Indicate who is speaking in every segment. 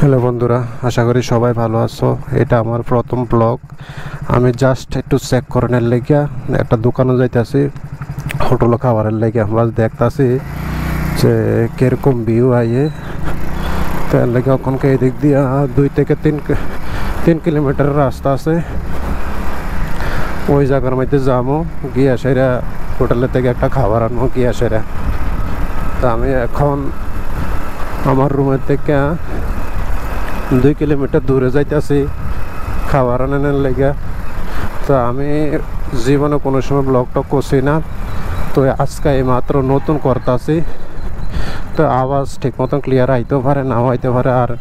Speaker 1: Hello বন্ধুরা, আশা করি সবাই ভালো আছো। এটা আমার প্রথম ব্লগ। আমি জাস্ট একটু চেক করানোর লেগিয়া একটা দোকানে যাইতেছি, হোটেল খাবারের লেগিয়া বাস দেখতেছি যে কীরকম ভিউ আইয়ে। তার লেগে ওখানকে এদিক দিয়ে 2 থেকে 3 কিলোমিটারের রাস্তা আছে। ওই জায়গার মধ্যে যাবো, গিয়া সেরা হোটেলের থেকে একটা খাবার আনবো গিয়া সেরা। তা আমি এখন আমার রুমের থেকে 2 কিলোমিটার দূরে যাইতেছি খাবার আনানোর লেগে। তো আমি জীবনে কোনো সময় ব্লগ টক করছি না, তো আজকে এই মাত্র নতুন করতেছি। তো আওয়াজ ঠিক মতন ক্লিয়ার আইতেও পারে, নাও আইতে পারে, আর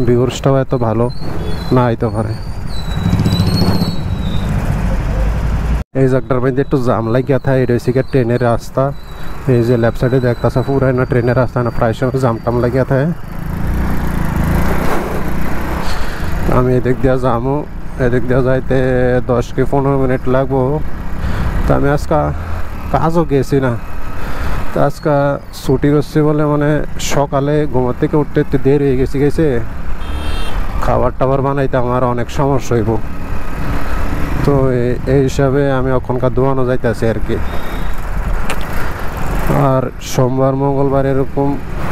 Speaker 1: ভিউর্সটাও এত ভালো না আইতে পারে। এই জায়গাটার মধ্যে একটু জাম লাগিয়া থাকে। এটা হচ্ছে ট্রেনের রাস্তা। এই যে লেফট সাইডে দেখতেছে পুরাই না ট্রেনের রাস্তা না, প্রায় সময় জাম টাম লাগিয়া থাকে। আমি এদিক দিয়ে যাবো, এদিক দিয়ে যাইতে 10 কি 15 মিনিট লাগবো। তো আমি আজকে কাজও গেছি না, তো আজকে ছুটি করছি বলে মানে সকালে ঘুমার থেকে উঠতে একটু দেরি হয়ে গেছে। খাবার টাবার বানাইতে আমার অনেক সমস্যা হইব। তো এই হিসাবে আমি ওখানকার দোয়ানো যাইতেছি আর কি। আর সোমবার মঙ্গলবার এরকম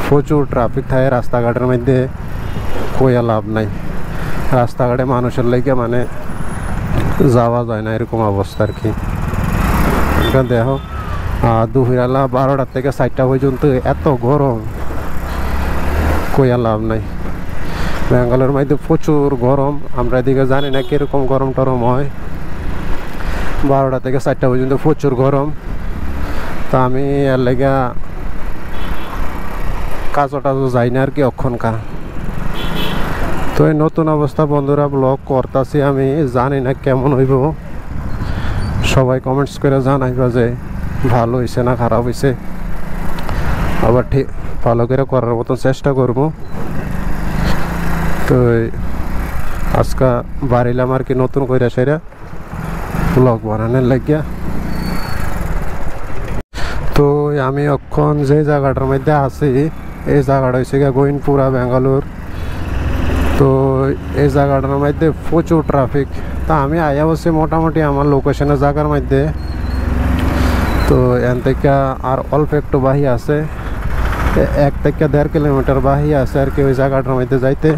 Speaker 1: প্রচুর ট্রাফিক থাকে রাস্তাঘাটের মধ্যে, কইয়া লাভ নাই। রাস্তাঘাটে মানুষের লেগে মানে যাওয়া যায় না, এরকম অবস্থা আর কি। দেখো দুপুরবেলা 12টা থেকে 4টা পর্যন্ত এত গরম, কইয়া লাভ নাই। বেঙ্গালোর মধ্যে প্রচুর গরম, আমরা এদিকে জানি না কিরকম গরম টরম হয়। 12টা থেকে 4টা পর্যন্ত প্রচুর গরম। তা আমি এর লেগে কাজও টাজও যাই না আর কি অক্ষণকার। তো এই নতুন অবস্থা বন্ধুরা, ব্লগ করতেছি আমি, জানি না কেমন হইব। সবাই কমেন্টস করে জানাইবা যে ভালো হয়েছে না খারাপ হয়েছে। আবার ঠিক ভালো করে করার মতন চেষ্টা করব। তো আজকে বাড়িলাম আর কি নতুন করে সেরা ব্লগ বানানোর লাগিয়া। তো আমি এখন যে জায়গাটার মধ্যে আছি, এই জায়গাটা হচ্ছে গোবিন্দপুরা, বেঙ্গালোর। তো এই জায়গাটার মধ্যে প্রচুর ট্রাফিক। তা আমি আয়া বসছি মোটামুটি আমার লোকেশনের জায়গার মধ্যে। তো এন থেকে আর অল্প একটু বাহি আছে, 1 থেকে 1.5 কিলোমিটার বাহি আছে আর কি ওই জায়গাটার মধ্যে যাইতে।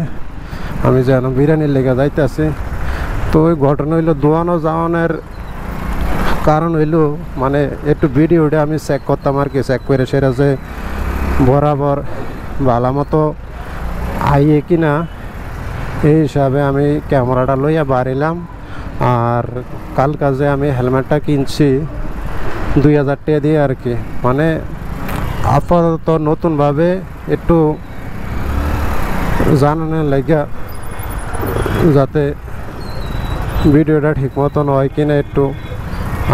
Speaker 1: আমি যেন বিরিয়ানির লেগে যাইতে আছি। তো ওই ঘটনা হইলো দোয়ানো যাওয়ানোর কারণ হইলো মানে একটু ভিডিওটা আমি চেক করতাম আর কি। চেক করে সেরা যে বরাবর ভালো মতো আইয়ে কিনা, এই হিসাবে আমি ক্যামেরাটা লইয়া বাড়িলাম। আর কাল কাজে আমি হেলমেটটা কিনছি 2000 টাকা দিয়ে আর কি। মানে আপাতত নতুনভাবে একটু জানানোর লাগিয়া, যাতে ভিডিওটা ঠিক মতন হয় কিনা একটু।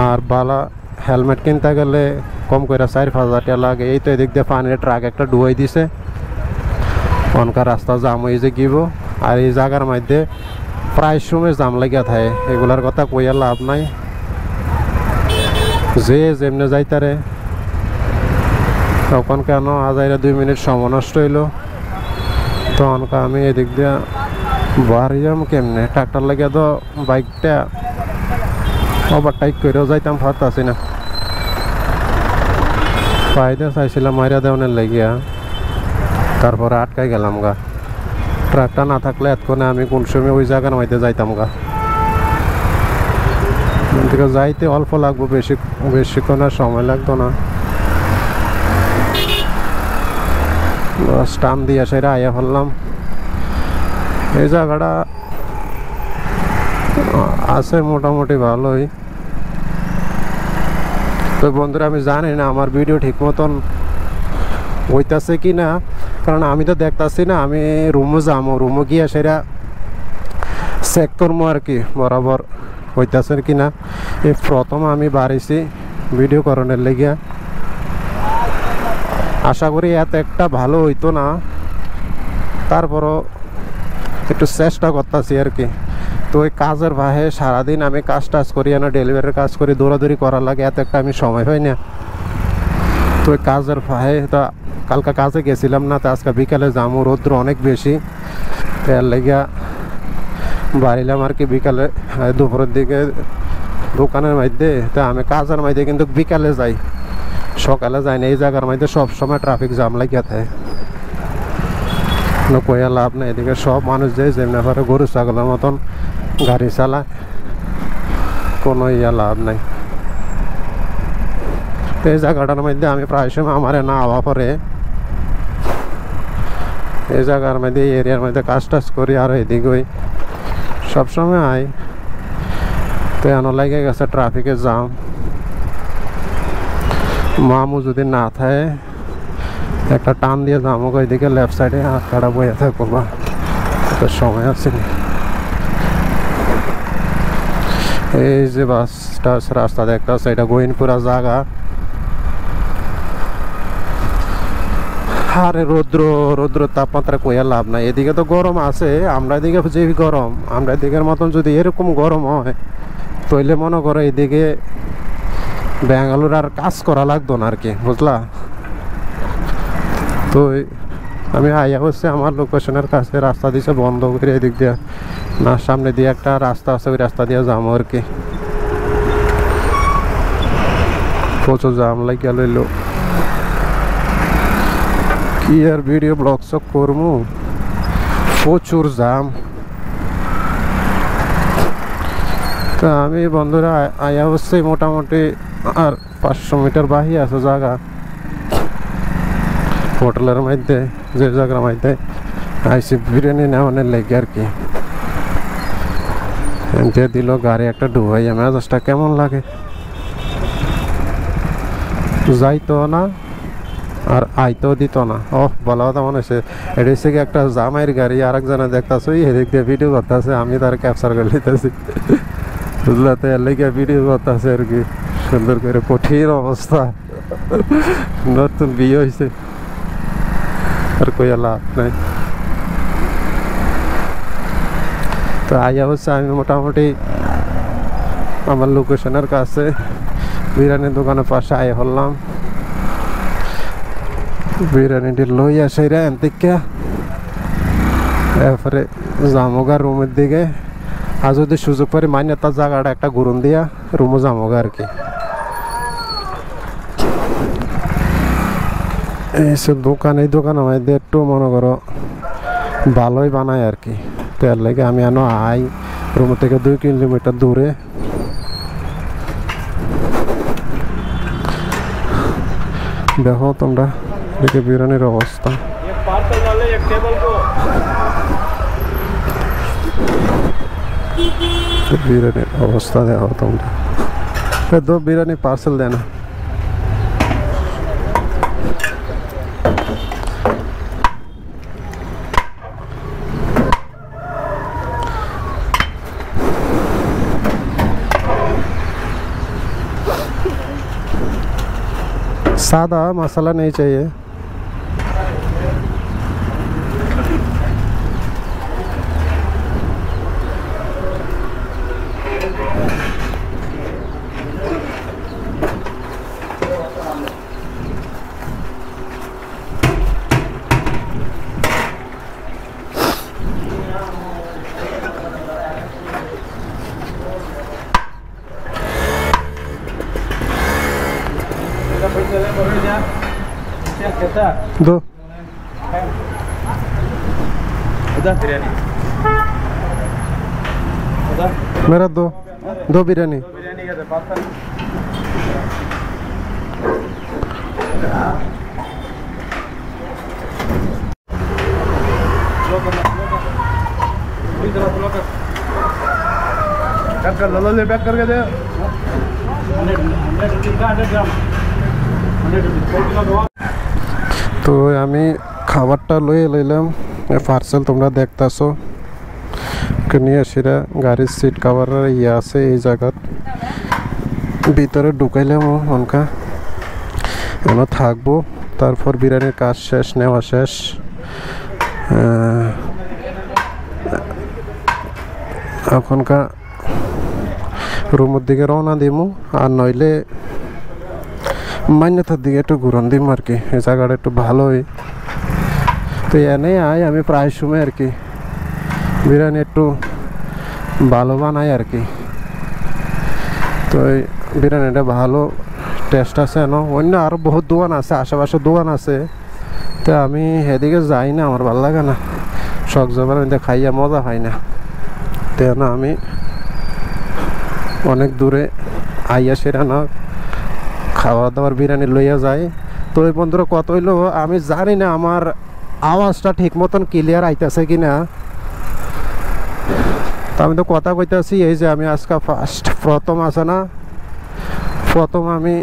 Speaker 1: আর বালা হেলমেট কিনতে গেলে কম করে 4-5 টাকা লাগে। এই তো এদিক দিয়ে পানির ট্রাক একটা ডুবাই দিছে, অনকার রাস্তা জাম হয়ে যে গিব। আর এই জায়গার মধ্যে প্রায় সময় জাম লাগিয়া থাকে, এগুলার কথা কইয়া লাভ নাই। যে যেমনে যাইতারে তখন কেন আজাইরা 2 মিনিট সময় নষ্ট হইলো। তখন আমি এদিক দিয়ে বাড়িয়াম কেমনে, ট্রাক্টর লাগিয়া তো বাইকটা ওভারটেক করেও যাইতাম পারতাছি না। পাইতে চাইছিলাম মাইরা দেওয়ানের লাগিয়া, তারপরে আটকাই গেলাম গা। ট্রাকটা না থাকলে এতক্ষণে আমি কোন সময় ওই জায়গার মধ্যে যাইতাম গা। যাইতে অল্প লাগবো, বেশিক্ষণ আর সময় লাগতো না। টান দিয়ে সেরা আইয়া ফেললাম। এই জায়গাটা আছে মোটামুটি ভালোই। তো বন্ধুরা, আমি জানি না আমার ভিডিও ঠিক মতন হইতাছে কি না, কারণ আমি তো দেখতাছি না। আমি রুমও যাবো, রুমও গিয়ে সেরা চেক করবো আর কি বরাবর হইতাছে কি না। এই প্রথম আমি বাড়িছি ভিডিও করানোর লেগিয়া। আশা করি এত একটা ভালো হইতো না, তারপরও একটু চেষ্টা করতেছি আর কি। তো ওই কাজের ভাহে সারাদিন আমি কাজ টাজ করি, না ডেলিভারির কাজ করি, দৌড়াদৌড়ি করার লাগে, এত একটা আমি সময় পাই না। তো ওই কাজের ভাহে তা কালকে কাজে গেছিলাম না, তো আজকে বিকালে যাবো, রৌদ্র অনেক বেশি। এর লেগা বাড়িলাম আর কি বিকালে দুপুরের দিকে দোকানের মধ্যে। তো আমি কাজের মধ্যে কিন্তু বিকালে যাই, সকালে যাই না। এই জায়গার মধ্যে সবসময় ট্রাফিক জাম লাগিয়া থাকে, কইয়া লাভ নেই। এদিকে সব মানুষ যে যেমনি পারে গরু ছাগলের মতন গাড়ি চালায়, কোনো লাভ নাই। তো এই জায়গাটার মধ্যে আমি প্রায় সময় আমার না আওয়া পরে এই জায়গার মধ্যে এরিয়ার মধ্যে কাজ টাজ করি, আর এদিকে ওই সবসময় আই। তো এন লাগে গেছে ট্রাফিকের জাম। মামু যদি না থাকে একটা টান দিয়ে যাবো, ওইদিকে লেফট সাইডে হাত কাটা বইয়া থাকবো, বা সময় আছে। এই যে বাসটা রাস্তা দেখতে আছে, এটা গোবিন্দপুরা জায়গা। আরে রৌদ্র তাপমাত্রা কইয়া লাভ নাই। এদিকে তো গরম আছে, আমরা এদিকে যে গরম, আমরা এদিকের মতন যদি এরকম গরম হয় তাইলে মনে করো এদিকে ব্যাঙ্গালোর আর কাজ করা লাগতো না আর কি, বুঝলা। তো আমি আইয়া হচ্ছে আমার লোকেশনের কাছে, রাস্তা দিছে বন্ধ করে এদিক দিয়ে না, সামনে দিয়ে একটা রাস্তা আছে, ওই রাস্তা দিয়ে যাবো আর কি। প্রচুর জাম লাগিয়া লইল, কি আর ভিডিও ব্লগ সব করবো, প্রচুর জাম। তা আমি বন্ধুরা আইয়া হচ্ছে মোটামুটি আর 500 মিটার বাহি আছে জায়গা, হোটেলের মধ্যে যে জায়গার মধ্যে আইসি বিরিয়ানি নেওয়ানোর লেগে আর কি। যে দিল গাড়ি একটা ডুবাই, মেজাজটা কেমন লাগে, যাইতো না আর আইতেও দিত না। বলা কথা মনে হচ্ছে এটা হচ্ছে কি একটা জামাইয়ের গাড়ি, আর একজনে দেখতেছে এদিক দিয়ে ভিডিও করতেছে, আমি তার ক্যাপচার করে নিতেছি, বুঝলা। তো এর লেগে ভিডিও করতেছে আর কি, সুন্দর করে। কঠিন অবস্থা, নতুন বিয়ে হয়েছে আর কইয়া লাভ নাই। তো আইয়া হচ্ছে আমি মোটামুটি আমার লোকেশনের কাছে বিরিয়ানির দোকানের পাশে আইয়া হলাম। বিরিয়ানিটি লই আসে রে থেকে, এরপরে জামোগা রুমের দিকে। আর যদি সুযোগ পারি মান্যতা জায়গাটা একটা ঘুরন দিয়া রুমও জামোগা আর কি। এইসব দোকান, এই দোকানের মধ্যে একটু মনে করো ভালোই বানায় আর কি। তো এর লাগে আমি এনো আই রুম থেকে 2 কিলোমিটার দূরে। দেখো তোমরা দেখে বিরিয়ানির অবস্থা, বিরিয়ানির অবস্থা দেখো তোমরা। দো বিরিয়ানি পার্সেল দেনা। सादा मसाला नहीं चाहिए। दो मेरा दो बिरयानी।
Speaker 2: पैक करके दे।
Speaker 1: তো আমি খাবারটা লয়ে লইলাম পার্সেল, তোমরা দেখতেছো নিয়ে আসিরা গাড়ির সিট কাভারের ইয়ে আছে এই জায়গার ভিতরে ঢুকাইলাম। অনকা এন থাকবো, তারপর বিরিয়ানির কাজ শেষ, নেওয়া শেষ। এখনকার রুমের দিকে রওনা দিমু, আর নইলে মান্যতার দিকে একটু ঘুরন দিম আর কি। এই জায়গাটা একটু ভালোই। তো এনে আই আমি প্রায় সময় আর কি বিরিয়ানি একটু ভালো বানাই আর কি। তো এই বিরিয়ানিটা ভালো টেস্ট আছে না, অন্য আরও বহুত দোকান আছে, আশেপাশে দোকান আছে, তো আমি এদিকে যাই না, আমার ভালো লাগে না, শখ জবার খাইয়া মজা হয় না, তো না আমি অনেক দূরে আইয়া সেরা না খাওয়া দাওয়ার বিরিয়ানি লইয়া যাই। তো এই বন্ধুরা কত হইলো আমি জানি না আমার আওয়াজটা ঠিক মতন ক্লিয়ার আইতেছে কিনা। তো আমি তো কথা কইতেছি এই যে আমি আজকে প্রথম আছে না, প্রথম আমি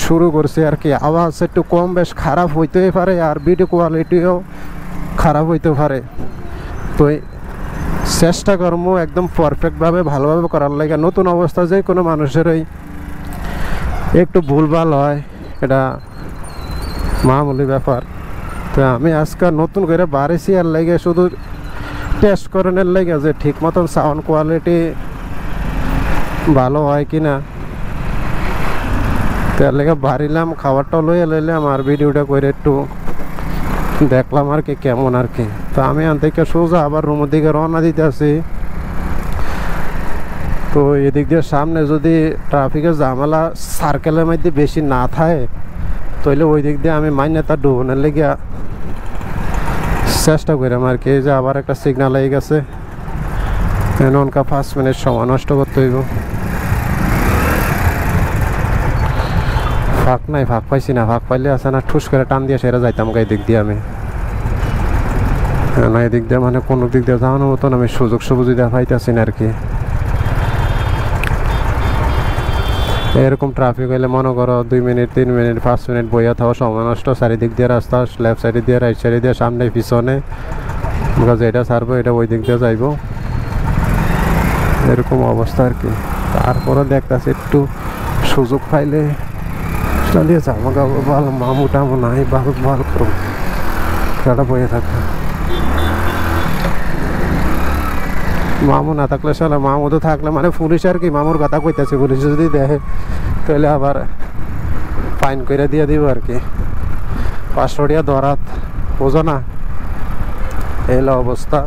Speaker 1: শুরু করছি আর কি। আওয়াজ একটু কম বেশ খারাপ হইতেই পারে, আর ভিডিও কোয়ালিটিও খারাপ হইতে পারে। তো চেষ্টা করবো একদম পারফেক্টভাবে ভালোভাবে করার লাগে। নতুন অবস্থা যে কোনো মানুষেরই একটু ভুলভাল হয়, এটা মামুলি ব্যাপার। তো আমি আজকে নতুন করে বাড়িছি আর লাগে শুধু টেস্ট করানোর লাগে যে ঠিক মতন সাউন্ড কোয়ালিটি ভালো হয় কি না, তার লেগে বাড়িলাম, খাবারটা লইয়া লইলাম আর ভিডিওটা করে একটু দেখলাম আর কি কেমন আর কি। তো আমি আন থেকে সোজা আবার রুমের দিকে রওনা দিতে আসি। তো এদিক দিয়ে সামনে যদি ট্রাফিকের ঝামেলা সার্কেলের মধ্যে বেশি না থাকে তাহলে ওই দিক দিয়ে আমি মাইনেতা ডুবনের লেগে চেষ্টা করিলাম আর কি। যে আবার একটা সিগনাল হয়ে গেছে, এনকা 5 মিনিট সময় নষ্ট করতে হইব। ফাঁক নাই, ফাঁক পাইছি না, ফাঁক পাইলে আছে না ঠুস করে টান দিয়ে সেরা যাইতাম এই দিক দিয়ে আমি না, এদিক দিয়ে মানে কোনো দিক দিয়ে যাওয়ানোর মতন আমি সুযোগ সুবিধা পাইতেছি না আর কি। এরকম ট্রাফিক হইলে মনে করো 2 মিনিট 3 মিনিট 5 মিনিট বইয়া থাকা সময় নষ্ট। চারিদিক দিয়ে রাস্তা, লেফট সাইডে দিয়ে রাইট সাইডে দিয়ে সামনে পিছনে, যেটা ছাড়বো এটা ওই দিক দিয়ে যাইব, এরকম অবস্থা আর কি। তারপরে দেখতেছি একটু সুযোগ পাইলে চালিয়ে যাবো, ভালো মামু টামু নাই, ভালো ভালো করবো, সেটা বইয়ে থাকবে। মামু না থাকলে চলে, মামু তো থাকলে মানে পুলিশ আর কি, মামুর কথা কইতেছে, পুলিশ যদি দেখে তাহলে আবার ফাইন করে দিয়ে দিব আর কি, 500 টাকা ধরাত, বোঝো না। এলো অবস্থা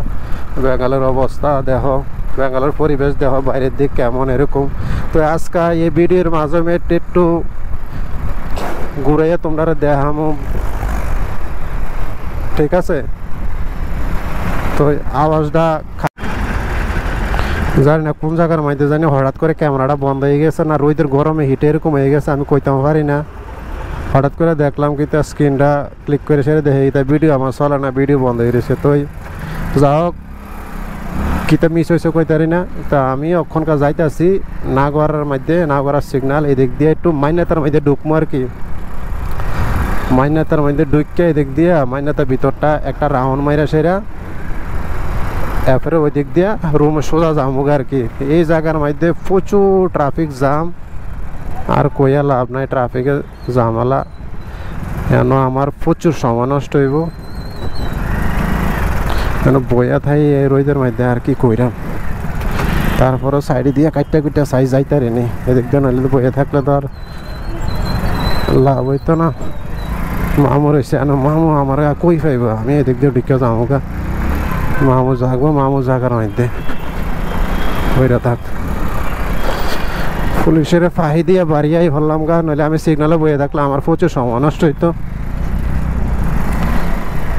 Speaker 1: বেঙ্গালোর অবস্থা, দেখো বেঙ্গালোর পরিবেশ দেখো, বাইরের দিক কেমন এরকম। তো আজকে এই ভিডিওর মাঝে একটু ঘুরাইয়া তোমরা দেখামো, ঠিক আছে। তো আওয়াজটা জানি না কোন জায়গার মধ্যে জানি হঠাৎ করে ক্যামেরাটা বন্ধ হয়ে গেছে না, রোদের গরমে হিটে এরকম হয়ে গেছে, আমি কইতে পারি না। হঠাৎ করে দেখলাম কি তার স্ক্রিনটা ক্লিক করে সেরে দেখে তাই ভিডিও আমার চলে না, ভিডিও বন্ধ হয়ে গেছে। তো যা হোক কিতা মিস হয়েছে কইতে পারি না। তা আমি ওখানকার যাইতেছি নাগরার মধ্যে, নাগরার সিগনাল এদিক দিয়ে একটু মাইনাতার মধ্যে ঢুকবো আর কি। মাইনাতার মধ্যে ঢুকে এদিক দিয়ে মাইনাতার ভিতরটা একটা রাউন্ড মাইরা সেরা, এরপরে ওই দিক দিয়ে রুমে সোজা যাবো আর কি। এই জায়গার মধ্যে প্রচুর ট্রাফিক জ্যাম, আর কইয়া লাভ নাই, ট্রাফিকের ঝামেলা কেন আমার প্রচুর সময় নষ্ট হইব, কেন বইয়া থাই এই রোদের মধ্যে আর কি কইরাম। তারপরও সাইডে দিয়ে কাটটা কুটটা সাইজ যাইতে নি, এদিক দিয়ে নইলে বইয়া থাকলে তো আর লাভ হইতো না। মামু রয়েছে না, মামু আমার কই পাইব, আমি এদিক দিয়ে ঢুকে যাবো গা, মামু জাগবো, মামু জাগার মধ্যে ওইটা থাক। পুলিশের ফাহি দিয়ে বাড়িয়াই ভরলাম গা, নইলে আমি সিগনালে বইয়ে থাকলে আমার প্রচুর সময় নষ্ট হইতো,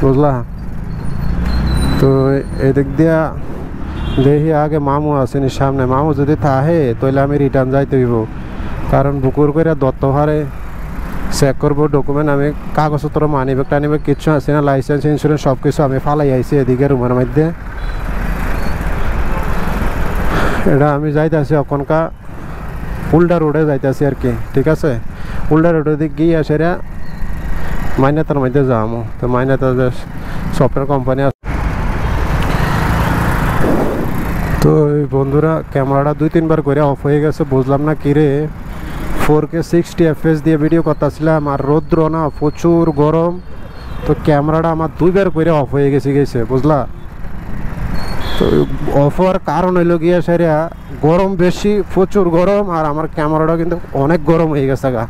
Speaker 1: বুঝলা। তো এদিক দিয়া দেখি আগে মামু আসেনি সামনে, মামু যদি থাহে তাহলে আমি রিটার্ন যাইতে হইব, কারণ বুকুর করে দত্ত হারে চেক করবো ডকুমেন্ট, আমি কাগজপত্র মানি ব্যাগ টানি ব্যাগ কিচ্ছু আছে না, লাইসেন্স ইন্স্যুরেন্স সব কিছু আমি ফালাই আইছি এদিকে রুমের মধ্যে। এটা আমি যাইতেছি ওখানকার উল্টা রোডে যাইতেছি আর কি, ঠিক আছে। উল্টা রোডের দিক গিয়ে সেরা মাইনাতার মধ্যে যাবো। তো মাইনাতার যে সফটওয়্যার কোম্পানি আছে। তো বন্ধুরা ক্যামেরাটা 2-3 বার করে অফ হয়ে গেছে, বুঝলাম না কিরে 4K 60 FPS দিয়ে ভিডিও করতেছিলাম, আর রৌদ্র না প্রচুর গরম, তো ক্যামেরাটা আমার 2 বার করে অফ হয়ে গেছে বুঝলা। তো অফ হওয়ার কারণ হইল গিয়া সেরা গরম বেশি, প্রচুর গরম, আর আমার ক্যামেরাটা কিন্তু অনেক গরম হয়ে গেছে গা।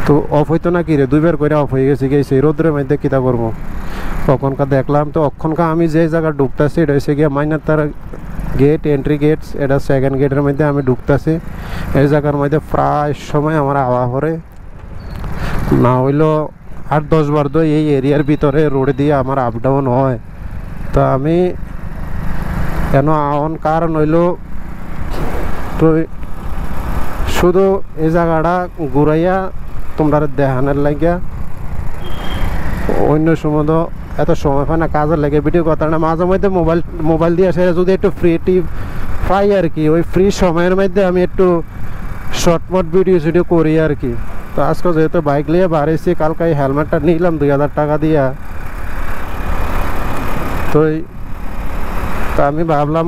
Speaker 1: তো অফ হইতো না কি রে, 2 বার করে অফ হয়ে গেছে রৌদ্রের মধ্যে কিতা করবো। তখনকার দেখলাম। তো অক্ষণকার আমি যে জায়গা ঢুকতেছি এটা হচ্ছে গিয়ে মাইনাতার গেট, এন্ট্রি গেট, এটা সেকেন্ড গেটের মধ্যে আমি ঢুকতেছি। এই জায়গার মধ্যে প্রায় সময় আমার আওয়া করে না হইলো 8-10 বার তো এই এরিয়ার ভিতরে রোড দিয়ে আমার আপ ডাউন হয়। তো আমি কেন আওয়ান কারণ হইলো তো শুধু এই জায়গাটা ঘুরাইয়া তোমরা দেখানোর লাগিয়া, অন্য সময় তো এত সময় পায় না কাজের লাগে ভিডিও কথা না। মাঝে মধ্যে মোবাইল দিয়ে আসে যদি একটু ফ্রি পাই আর কি, ওই ফ্রি সময়ের মধ্যে আমি একটু শর্টমট ভিডিও করি আর কি। তো আজকে যেহেতু বাইক নিয়ে বাড়িয়েছি, কালকে এই হেলমেটটা নিলাম 2000 টাকা দিয়া। তো আমি ভাবলাম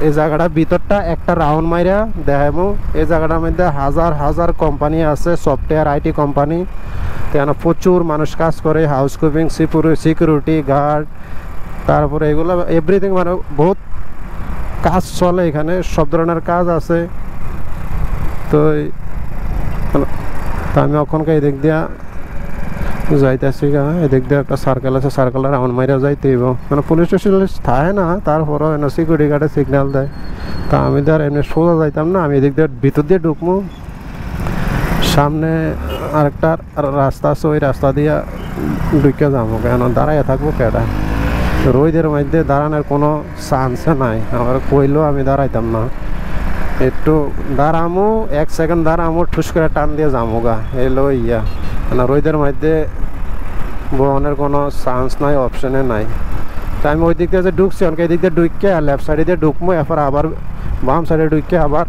Speaker 1: এই জায়গাটার ভিতরটা একটা রাউন্ড মাইরা দেখাবো। এই জায়গাটার মধ্যে হাজার হাজার কোম্পানি আছে, সফটওয়্যার আইটি কোম্পানি। এখানে প্রচুর মানুষ কাজ করে, হাউসকিপিং, সিকিউরিটি গার্ড, তারপরে এগুলো এভরিথিং, মানে বহুত কাজ চলে এখানে, সব ধরনের কাজ আছে। তো আমি ওখানকে এদিক দিয়া যাইতেছি, এদিক দিয়ে একটা সার্কেল আছে, সার্কেলের রাউন্ড মাইরা যাইতে হইব। মানে পুলিশ স্টেশন থাকে না, তারপরও এনে সিকিউরিটি গার্ডে সিগন্যাল দেয়। তা আমি তো আর এমনি সোজা যাইতাম না, আমি এদিক দিয়ে ভিতর দিয়ে ঢুকবো। সামনে আরেকটা রাস্তা আছে, ওই রাস্তা দিয়ে ঢুকে যাবো। কেন দাঁড়াইয়া থাকবো কেটা, রোদের মধ্যে দাঁড়ানোর কোনো চান্সে নাই। আমার কইলেও আমি দাঁড়াইতাম না, একটু দাঁড়ামো 1 সেকেন্ড দাঁড়ামো, ঠুস করে টান দিয়ে যাবো গা এলো ইয়া। মানে রোদের মধ্যে বহনের কোনো চান্স নাই, অপশনে নাই। তাই আমি ওই দিক দিয়ে যে ঢুকছি, অনেক এই দিক দিয়ে ঢুকে আর লেফট সাইডে দিয়ে ঢুকবো, এরপর আবার বাম সাইডে ঢুকে আবার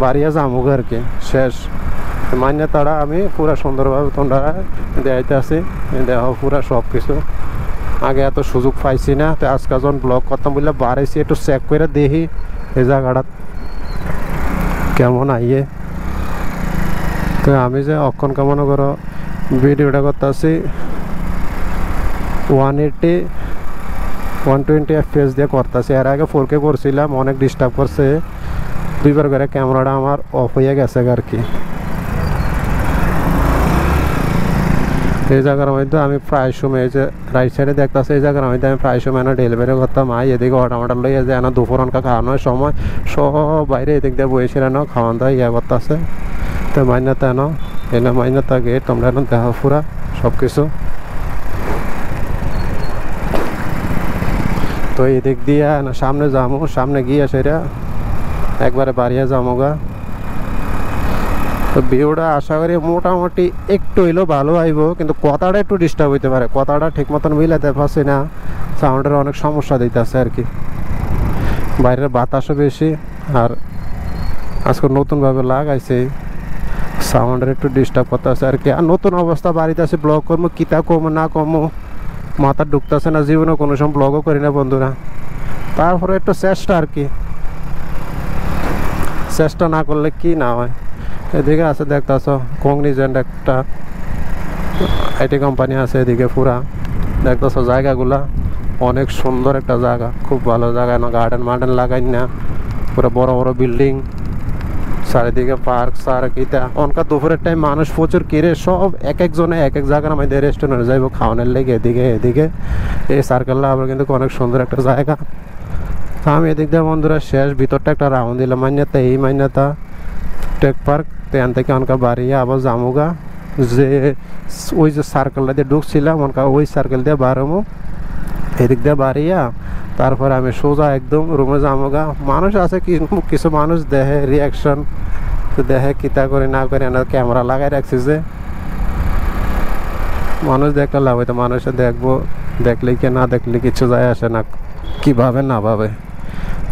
Speaker 1: বাড়িয়ে যাবো আর কি, শেষ। মান্যতাটা আমি পুরা সুন্দরভাবে তোমরা দেখাইতে আছি, দেখো পুরা সব কিছু। আগে এত সুযোগ পাইছি না, তো আজকে যখন ব্লগ করতাম বললে বাড়াইছি, একটু চেক করে দেখি এই জায়গাটা কেমন আইয়ে। তো আমি যে অক্ষণ কেমন করো ভিডিওটা করতেছি 120-120 FPS দিয়ে করতেছি। এর আগে 4K করছিলাম, অনেক ডিস্টার্ব করছে, 2 বার করে ক্যামেরাটা আমার অফ হয়ে গেছে আর কি। এই জায়গার মধ্যে আমি প্রায় সময়, এই যে রাইট সাইডে দেখতেছি, এই জায়গার মধ্যে আমি প্রায় সময় না ডেলিভারি করতাম। এদিকে অটোমেটার লইয়া যায় না, দুপুরনকা খাওয়ানোর সময় সব বাইরে এদিক দিয়ে বসেছিল না, খাওয়ান দাওয়া ইয়া করতেছে। তো মান্যতা এনে মান্যতা গেট তোমরা এখন দেখা পুরা সব কিছু। তো এদিক দিয়ে সামনে যাবো, সামনে গিয়ে সেটা একবারে বাড়িয়ে যাবো গা। তো ভিউটা আশা করি মোটামুটি একটু হইলেও ভালো আইব, কিন্তু কথাটা একটু ডিস্টার্ব হইতে পারে, কথাটা ঠিক মতন মিলাতে পারছি না, সাউন্ডের অনেক সমস্যা দিতেছে আর কি। বাইরের বাতাসও বেশি, আর আজকে নতুনভাবে লাগাইছে, সাউন্ডের একটু ডিস্টার্ব করতেছে আর কি। আর নতুন অবস্থা বাড়িতে আছে, ব্লগ করবো কিতা কমো না কমো মাথা ঢুকতেছে না, জীবনে কোনো সময় ব্লগও করি না বন্ধুরা। তারপরে একটু চেষ্টা আর কি, চেষ্টা না করলে কি না হয়। এদিকে আছে দেখতেছ কংনিজেন্ট একটা আইটি কোম্পানি আছে, এদিকে পুরা দেখতেছ জায়গাগুলা অনেক সুন্দর একটা জায়গা, খুব ভালো জায়গা না, গার্ডেন লাগাই না, পুরো বড় বড় বিল্ডিং, চারিদিকে পার্ক সার্ক। এটা অনকা দুপুরের টাইম মানুষ প্রচুর কিরে, সব এক একজনে এক এক জায়গার মধ্যে রেস্টুরেন্টে যাইব খাওয়ানোর লেগে। এদিকে এই সার্কেলটা আবার কিন্তু অনেক সুন্দর একটা জায়গা। আমি এদিক দিয়ে বন্ধুরা শেষ, ভিতরটা একটা রাউন্ড দিলাম। মান্যতা এই মান্যতা টেক পার্ক, তো এখান থেকে অনকা বাড়িয়ে আবার জামুগা, যে ওই যে সার্কেলটা দিয়ে ঢুকছিলাম অনকা ওই সার্কেল দিয়ে বাড়াবো, এদিক দিয়ে বাড়িয়া তারপরে আমি সোজা একদম রুমে যামোগা। মানুষ আছে কিছু মানুষ দেখে রিয়াকশন, তো দেখে কিতা করে না করে, এনার ক্যামেরা লাগাই রাখছি যে মানুষ দেখলে লাভ হইতো, মানুষে দেখবো, দেখলে কি না দেখলে কিছু যায় আসে না, কিভাবে না ভাবে।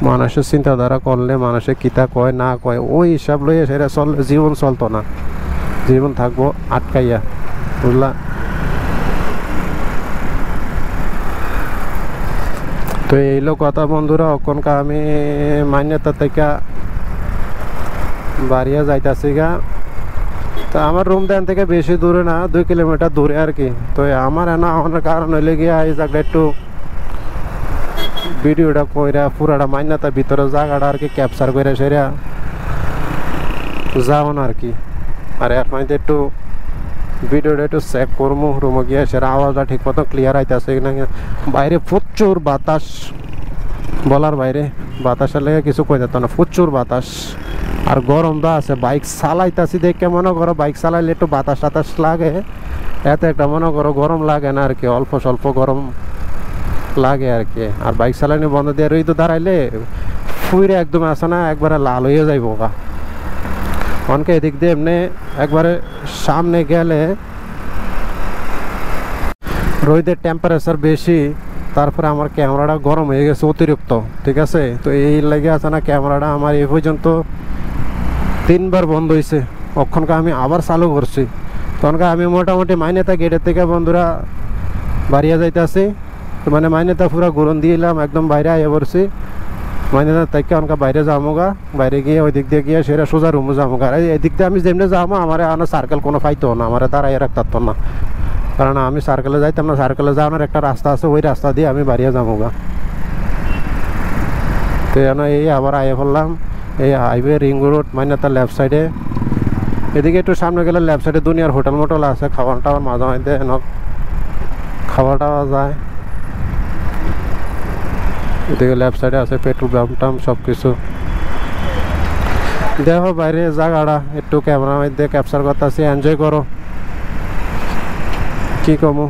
Speaker 1: মানুষের চিন্তাধারা করলে মানুষের কিতা কয় না কয় ওই হিসাব লইয়া সেটা জীবন চলতো না, জীবন থাকবো আটকাইয়া, বুঝলা। তো এইলো কথা বন্ধুরা। অক্ষণকা আমি মান্যতা থেকে বাড়িয়া যাইতাছি গা। তো আমার রুম দেন থেকে বেশি দূরে না, 2 কিলোমিটার দূরে আর কি। তো আমার আমার কারণ হইলে গিয়া এই জায়গাটা একটু ভিডিওটা কইরা পুরাটা মান্যতা ভিতরে জায়গাটা আর কি ক্যাপচার করে সেরা যাও না আর কি। আর এর মধ্যে একটু ভিডিওটা একটু চেক করবো রুমে গিয়ে, সেটা আওয়াজটা ঠিক মতো ক্লিয়ার আইতেছে কিনা। বাইরে প্রচুর বাতাস, বলার বাইরে, বাতাসের লেগে কিছু কই যেত না, প্রচুর বাতাস। আর গরমটা আছে, বাইক চালাইতেছি দেখে মনে করো বাইক চালাইলে একটু বাতাস টাতাস লাগে, এত একটা মনে করো গরম লাগে না আর কি, অল্প স্বল্প গরম লাগে আর কি। আর বাইক চালানো বন্ধ দিয়ে রই তো দাঁড়াইলে ফুইরে একদম আসে না, একবারে লাল হয়ে যাইব গা। অনকে এদিক দিয়ে এমনি একবারে সামনে গেলে রোদের টেম্পারেচার বেশি, তারপরে আমার ক্যামেরাটা গরম হয়ে গেছে অতিরিক্ত, ঠিক আছে। তো এই লেগে আছে না ক্যামেরাটা আমার এই পর্যন্ত 3 বার বন্ধ হয়েছে, অক্ষণকে আমি আবার চালু করছি। তখনকে আমি মোটামুটি মাইনেতা গেটের থেকে বন্ধুরা বাড়িয়ে যাইতেছি, তো মানে মাইনেতা পুরো গরম দিলাম, একদম বাইরে আইয়া পড়ছি। মাইনেতা থেকে অনকা বাইরে যামোগা, বাইরে গিয়ে ওই দিক দিয়ে গিয়ে সেটা সোজা রুমে যামোগা। আর এই দিক দিয়ে আমি যেমনি যাবো আমার আনো সার্কেল কোনো পাইতো না, আমার দাঁড়াইয়ে রাখতো না, কারণ আমি সার্কেলে যাইতাম না। সার্কেলে যাওয়ার একটা রাস্তা আছে, ওই রাস্তা দিয়ে আমি বাড়িয়ে যামোগা। তো এই আবার আইয়া পড়লাম এই হাইওয়ে রিং রোড মাইনেতার লেফট সাইডে। এদিকে একটু সামনে গেলে লেফট সাইডে দুনিয়ার হোটেল মোটেল আছে, খাবার টাবার মাঝে মাঝে খাওয়া টাওয়া যায়। এদিকে লেফট সাইডে আছে পেট্রোল পাম্প টাম সব কিছু। দেখো বাইরে জায়গাটা একটু ক্যামেরার মধ্যে ক্যাপচার করতেছি, এনজয় করো, কি কমো।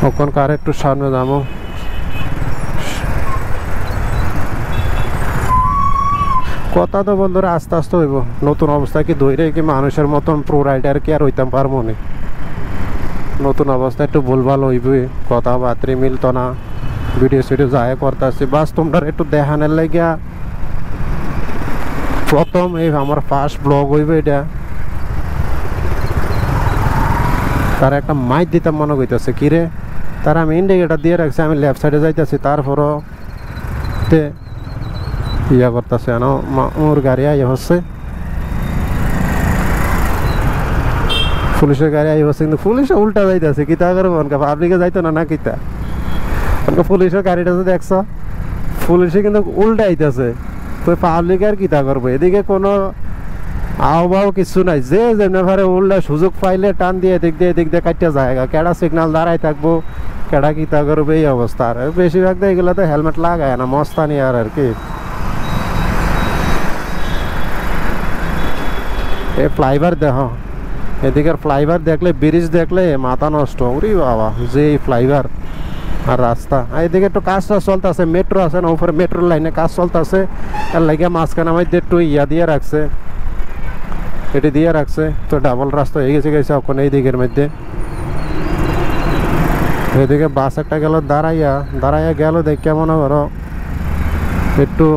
Speaker 1: ওখানকার একটু সামনে যাবো। কথা তো বন্ধুরা আস্তে আস্তে হইব, নতুন অবস্থা কি ধরে কি মানুষের মতন প্রো রাইডার কি আর হইতাম পারবো না। নতুন অবস্থা একটু ভুলভাল হইবে, কথাবার্তা মিলতো না, ভিডিও সিডিও যায় করতেছি। বাস তোমরা একটু দেখানোর লাগিয়া প্রথম এই আমার ফার্স্ট ব্লগ হইবে এটা। তার একটা মাইক দিতাম মনে হইতেছে কিরে, তার আমি ইন্ডিকেটার দিয়ে রাখছি, আমি লেফট সাইডে যাইতেছি, তারপরও ইয়া করতেছে ওর গাড়ি আইয়া হচ্ছে, পুলিশের গাড়ি আই হচ্ছে, কিন্তু পুলিশে উল্টা যাইতেছে, কিতা করবো পাবলিকে যাইতো না, না কিতা পুলিশের গাড়িটা তো দেখছ, পুলিশে কিন্তু উল্টা আইতেছে, তো পাবলিক আর কিতা করবো। এদিকে কোনো আহ্বাও কিছু নাই, যে যেমনি ভাবে উল্টা সুযোগ পাইলে টান দিয়ে এদিক দিয়ে কাটিয়া জায়গা, কেডা সিগনাল দাঁড়াই থাকবো, কেডা কিতা করবো, এই অবস্থা। আর বেশিরভাগ এগুলো তো হেলমেট লাগায় না, মস্তানি আর কি। এই ফ্লাইওভার দেখো, এদিকের ফ্লাইওভার দেখলে, ব্রিজ দেখলে মাথা নষ্ট, ওরে বাবা যে ফ্লাইওভার আর রাস্তা। আর এদিকে একটু কাজটা চলতেছে, মেট্রো আছে না উপরে, মেট্রোর লাইনে কাজ চলতেছে, এর লাগে মাঝখানে মধ্যে একটু ইয়া দিয়ে রাখছে, এটি দিয়ে রাখছে, তো ডাবল রাস্তা হয়ে গেছে ওখানে এই দিকের মধ্যে। এদিকে বাস একটা গেল দাঁড়াইয়া গেল, দেখে মনে করো একটু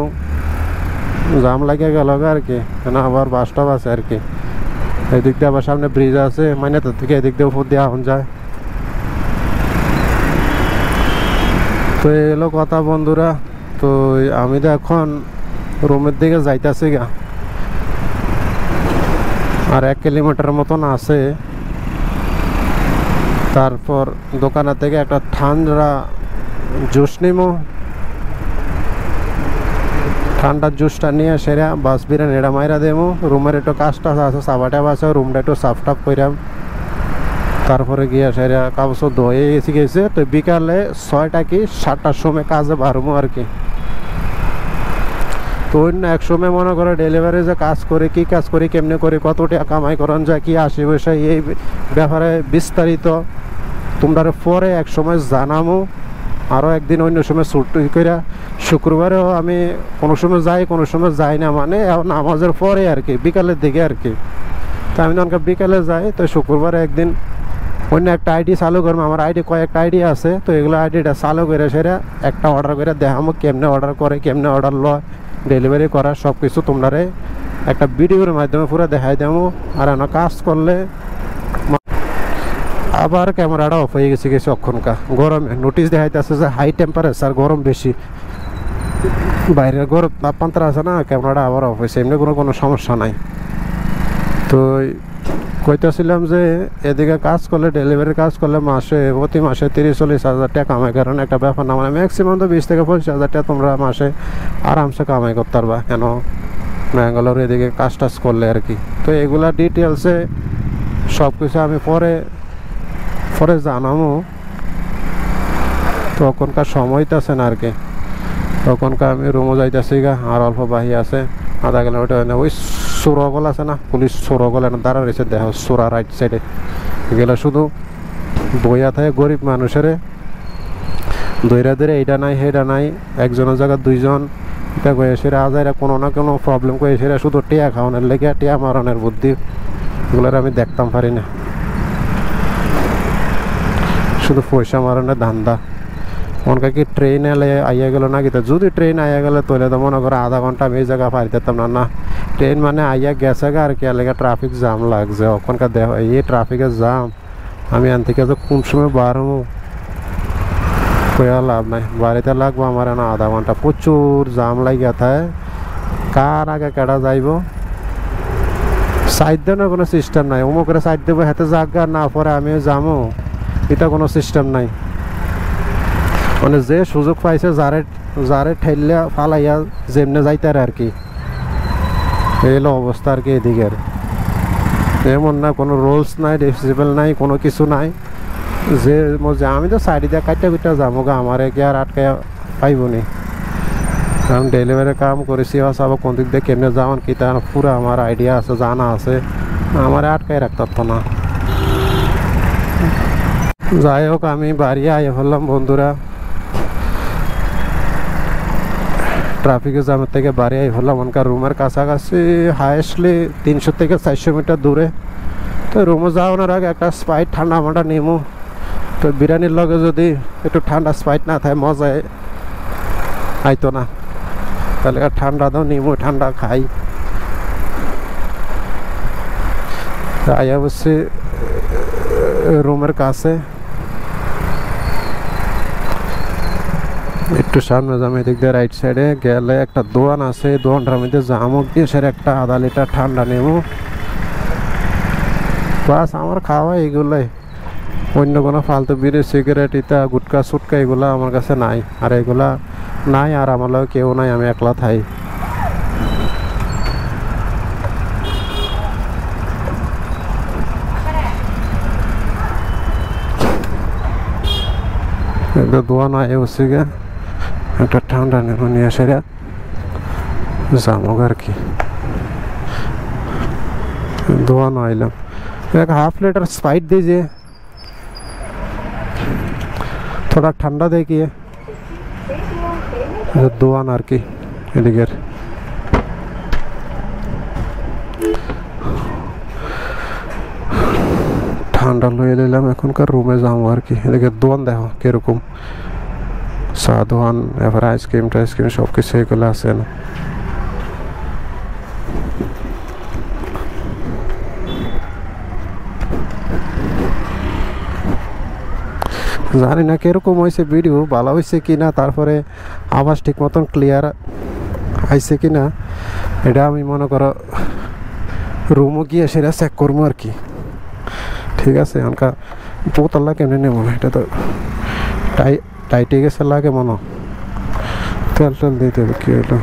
Speaker 1: জাম লাগিয়ে গেল আর কি, না আবার বাসটাও আছে আর কি। এদিক দিয়ে আবার সামনে ব্রিজ আছে, মানে তার থেকে এদিক দিয়ে উপর দিয়ে আউন যায়। তো এলো কথা বন্ধুরা। তো আমি তো এখন রুমের দিকে যাইতেছি গা, আর 1 কিলোমিটার মতন আছে। তারপর দোকানের থেকে একটা ঠান্ডা জুস নিমো, ঠান্ডার জুসটা নিয়ে সেরা বাস বিরান এড়া মাইরা দেবো। রুমের একটু কাজটা আছে, সাবাটা আছে, রুমটা একটু সাফ টাফ কইরাম, তারপরে গিয়ে সেরা কাগজ ধুয়ে গেছে। তো বিকালে 6টা কি 7টার সময় কাজে বাড়বো আর কি। তো অন্য এক সময় মনে করো ডেলিভারি যে কাজ করে, কি কাজ করি, কেমনে করে, কত টাকা কামাই করান যায়, কি আসে পয়সা, এই ব্যাপারে বিস্তারিত তোমরা পরে এক সময় জানামো। আরও একদিন অন্য সময় ছুটি করে, শুক্রবারেও আমি কোনো সময় যাই, কোনো সময় যাই না, মানে নামাজের পরে আর কি, বিকালের দিকে আর কি। তো আমি তখন বিকালে যাই, তো শুক্রবারে একদিন অন্য একটা আইডি চালু করবো। আমার কয়েকটা আইডি আছে, তো এগুলো আইডিটা চালু করে সেটা একটা অর্ডার করে দেখাবো, কেমনে অর্ডার করে, কেমনে অর্ডার লয়, ডেলিভারি করা সব কিছু তোমরারে একটা ভিডিওর মাধ্যমে পুরো দেখাই দেবো। আর এনে কাজ করলে আবার ক্যামেরাটা অফ হয়ে গেছে অক্ষণকা গরমে, নোটিশ দেখাইতেছে যে হাই টেম্পারেচার, গরম বেশি, বাইরের গরম তাপমাত্রা আছে না, ক্যামেরাটা আবার অফ হয়েছে। এমনি কোনো সমস্যা নাই। তো কইতেছিলাম যে এদিকে কাজ করলে, ডেলিভারির কাজ করলে প্রতি মাসে 30-40 হাজার টাকা কামাই, কারণ একটা ব্যাপার না, মানে ম্যাক্সিমাম তো 20 থেকে 25 হাজার টাকা তোমরা মাসে আরামসে কামাই করতে পারবা। কেন ব্যাঙ্গালোর এদিকে কাজ টাজ করলে আর কি। তো এগুলা ডিটেলসে সব কিছু আমি পরে পরে জানাবো, তখনকার সময়টা না আর কি। তখনকার আমি রুমও যাইতেছি গা, আর অল্প বাহি আছে, আধা কিলোমিটার। ওই সুরগল আছে না, পুলিশ সুরগল এনে দাঁড়া রয়েছে, দেখো সুরা রাইট সাইডে গেলে শুধু বইয়া থাকে গরিব মানুষের দৈরা ধরে এইটা নাই সেইটা নাই, একজনের জায়গায় দুইজন এটা কয়ে সেরা আজাইরা কোনো না কোনো প্রবলেম করে সেরা শুধু টিয়া খাওয়ানোর লেগে, টিয়া মারানোর বুদ্ধি, এগুলোর আমি দেখতাম পারি না, শুধু পয়সা মারানোর ধান্দা। মনে কি ট্রেন এলে আইয়া গেল নাকি, তো যদি ট্রেন আইয়া গেলে তোলে তো মনে করো আধা ঘন্টা আমি এই জায়গা পারি দিতাম না। না, ট্রেন মানে আইয়া গেছে গা আর কি, এলাকা ট্রাফিক জ্যাম লাগছে ওখানকার, দেখ এই ট্রাফিকের জ্যাম আমি আন থেকে যে কোন সময় বার হবো কয়া লাভ নাই, বাড়িতে লাগবো আমার না আধা ঘন্টা, প্রচুর জ্যাম লাগিয়া থাকে। কার আগে কেডা যাইব, সাইড দেওয়ার কোনো সিস্টেম নাই, অমুক করে সাইড দেবো হাতে জাগা না পরে আমিও যাবো, এটা কোনো সিস্টেম নাই। মানে যে সুযোগ পাইছে যারে যারে ঠেললে ফালাইয়া যেমনে যাইতারে আর কি, এলো অবস্থা আর কি এদিকের। এমন না কোনো রুলস নাই, ডিসিপ্লিন নাই, কোনো কিছু নাই, যে আমি তো সাইড দিয়ে কাটতে কুটতে যাবো গা, আমারে কি আর আটকে পাইব নি, কারণ ডেলিভারি কাম করেছি আবার কোন দিক দিয়ে কেমনে যাওয়ান কি তার পুরো আমার আইডিয়া আছে, জানা আছে, আমারে আটকাই রাখতে না। যাই হোক আমি বাড়ি আইয়া ফেললাম বন্ধুরা, ট্রাফিকের জ্যামের থেকে বাড়ি আই ফেললাম। ওনকার রুমের কাছাকাছি হাইয়েস্টলি 300 থেকে 400 মিটার দূরে। তো রুমে যাওয়ানোর আগে একটা স্প্রাইট ঠান্ডা মাটা নিমু, তো বিরিয়ানির লগে যদি একটু ঠান্ডা স্প্রাইট না থাকে মজায় আইতো না, তাহলে ঠান্ডা দাও নিমু, ঠান্ডা খাই। আইয়া বসছি রুমের কাছে, একটু সামনে যাম, এদিক দিয়ে রাইট সাইডে গেলে একটা দোকান আছে, দোকানটার মধ্যে জামো দিয়ে সেটা একটা আধা লিটার ঠান্ডা নেবো, বাস আমার খাওয়া এইগুলাই। অন্য কোনো ফালতু বিড়ি সিগারেট ইতা গুটকা সুটকা এগুলা আমার কাছে নাই, আর এগুলা নাই, আর আমার লগে কেউ নাই, আমি একলা থাই। একটা দোকান আয় হচ্ছে গে, একটা ঠান্ডা নেবো নিয়ে সেরা যাবো আর কি। দোকান আইলাম, एक हाफ लीटर स्प्राइट दीजिए, थोड़ा ठंडा देखिए। দোয়ান আর কি এদিকের। ঠান্ডা লয়ে নিলাম, এখনকার রুমে যাবো আর কি। এদিকে দোয়ান দেখো কিরকম, চা দোয়ান, এবার আইসক্রিম টাইসক্রিম সব কিছু এগুলো আছে না। জানি না কিরকম হয়েছে ভিডিও, ভালো হয়েছে কি না, তারপরে আওয়াজ ঠিক মতন ক্লিয়ার আইছে কি না, এটা আমি মনে করো রুমও গিয়ে সেটা চেক করবো আর কি। ঠিক আছে, এখনকার বোতলটা কেমনি নেব না, এটা তো টাইটে গেছে লাগে মনে, তেল টেল দিতে হবে। কি হলো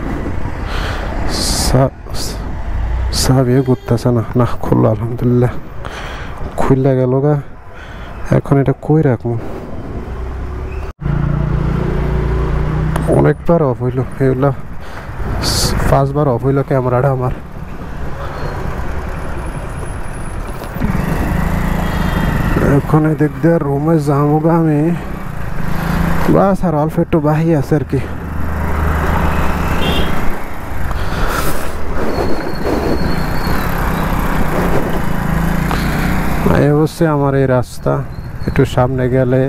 Speaker 1: সাবিয়ে ঘুরতেছে না, না খুললো আলহামদুলিল্লাহ, খুললে গেল গা। এখন এটা কই রাখবো, অনেকবার অফ হইল, এগুলা 5 বার অফ হইল ক্যামেরাটা আমার। এখন এদিক দিয়ে রুমে যাবো গা আমি, বাস আর অল্প একটু বাহি আছে আর কি। এই হচ্ছে আমার এই রাস্তা, একটু সামনে গেলে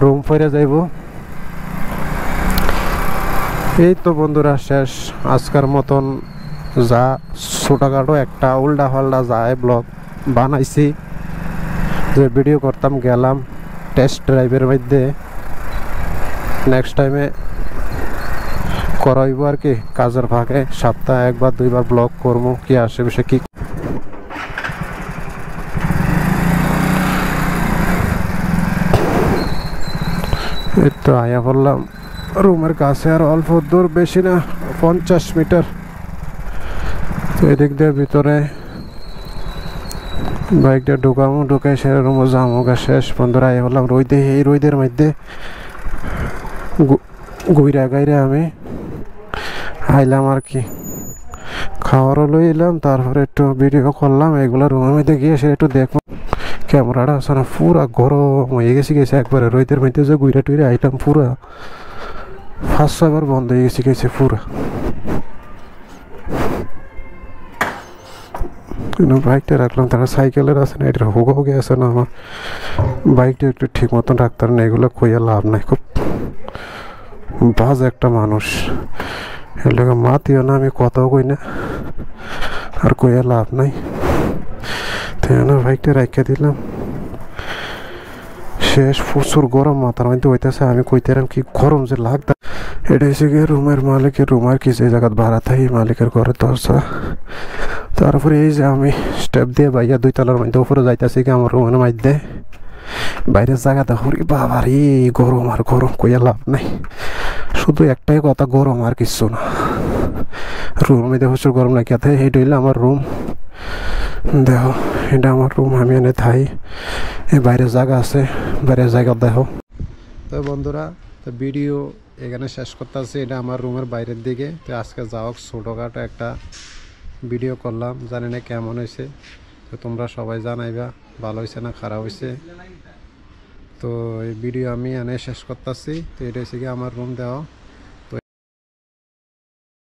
Speaker 1: রুম ফিরে যাইব। এই তো বন্ধুরা শেষ আজকের মতন, যা ছোটখাটো একটা উল্টা পাল্টা যায় ব্লগ বানাইছি, যে ভিডিও করতাম গেলাম টেস্ট ড্রাইভের মধ্যে। নেক্সট টাইমে করাইব আর কি, কাজের ফাঁকে সপ্তাহে 1 বার 2 বার ব্লগ করবো, কি আশেপাশে কি। এই তো আয়া বললাম রুমের কাছে, আর অল্প দূর, বেশি না 50 মিটার। তো এদিক দিয়ে ভিতরে বাইকটা ঢুকে সে রুমে যামোগা শেষ বন্ধুরা আই বললাম রোদে এই রোদের মধ্যে ঘুইরা গাইরে আমি আইলাম আর কি খাওয়ারও লই এলাম তারপরে একটু ভিডিও করলাম এগুলো রুমের মধ্যে গিয়ে সে একটু দেখো ক্যামেরাটা আছে না পুরা গরম হয়ে গেছে একবারে রোদের মধ্যে যে ঘুইরা টুইরা আইলাম পুরা 5-6 বার বন্ধ হয়ে গেছে পুরা বাইকটা রাখলাম তারা সাইকেলের আছে না এটা হোগে আছে না আমার বাইকটা একটু ঠিক মতন রাখতাম না এগুলো কইয়া লাভ নাই খুব বাজে একটা মানুষ এগুলোকে মাতিও না আমি কথাও কই না আর কইয়া লাভ নাই তাই না বাইকটা রাখিয়ে দিলাম শেষ প্রচুর গরম মাথার মধ্যে হইতেছে আমি কইতেরাম কি গরম যে লাগতা এটা এসে গিয়ে রুমের মালিকের রুম আর কি যে জায়গা ভাড়া থাকি মালিকের ঘরে দরজা তারপরে এই যে আমি স্টেপ দিয়ে বাইয়া 2 তলার মধ্যে উপরে যাইতেছি কি আমার রুমের মধ্যে বাইরের জায়গা দেখো বাবা রে গরম আর গরম কইয়া লাভ নাই শুধু একটাই কথা গরম আর কিছু না রুমের মধ্যে প্রচুর গরম লাগিয়াতে এইটা হইলে আমার রুম দেখো এটা আমার রুম আমি এনে থাই এই বাইরের জায়গা আছে বাইরের জায়গা দেখো তো বন্ধুরা তো ভিডিও এখানে শেষ করতেছি এটা আমার রুমের বাইরের দিকে তো আজকে যাও ছোটোখাটো একটা ভিডিও করলাম জানি না কেমন হয়েছে তো তোমরা সবাই জানাইবা ভালো হয়েছে না খারাপ হয়েছে তো এই ভিডিও আমি এনে শেষ করতেছি তো এটা হচ্ছে কি আমার রুম দেওয়া